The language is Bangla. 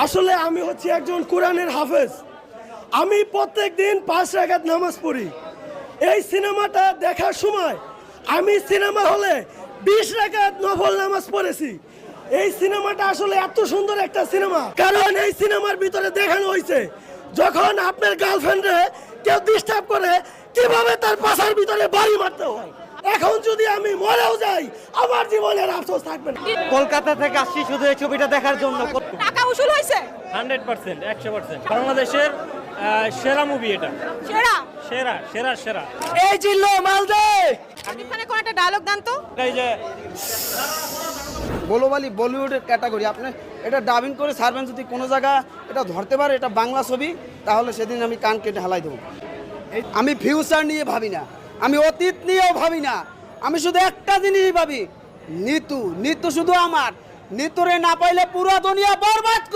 আসলে আমি হচ্ছি একজন কোরআনের হাফেজ। আমি প্রত্যেক দিন 5 রাকাত নামাজ পড়ি। এই সিনেমাটা দেখার সময় আমি সিনেমা হলে 20 রাকাত নফল নামাজ পড়েছি। এই সিনেমাটা আসলে এত সুন্দর একটা সিনেমা, কারণ এই সিনেমার ভিতরে দেখানো হয়েছে যখন আপনার গার্লফ্রেন্ডে কেউ ডিস্টার্ব করে কিভাবে তার পাশার ভিতরে বাড়ি মারতে হয়। এখন যদি আমি মরেও যাই আমার জীবনের আফসোস থাকবে না। কলকাতা থেকে আসছি শুধু এই ছবিটা দেখার জন্য। টাকা উসুল হয়েছে 100%, 100%। বাংলাদেশের সেরা মুভি এটা। সেরা সেরা সেরা সেরা। এই জিল্লো মালদে শাকিব খানের কোন একটা ডায়লগ দেন তো। এই যে গ্লোবালি বলিউডের ক্যাটাগরি আপনি এটা ডাবিং করে সার্ভেন যদি কোনো জায়গা এটা ধরতে পারে এটা বাংলা ছবি, তাহলে সেদিন আমি কান কেটে হালাই দেবো। আমি ফিউচার নিয়ে ভাবি না, আমি অতীত নিয়েও ভাবি না, আমি শুধু একটা জিনিসই ভাবি, নিতু নিতু শুধু আমার, নিতুরে না পাইলে পুরো দুনিয়া বরবাদ করে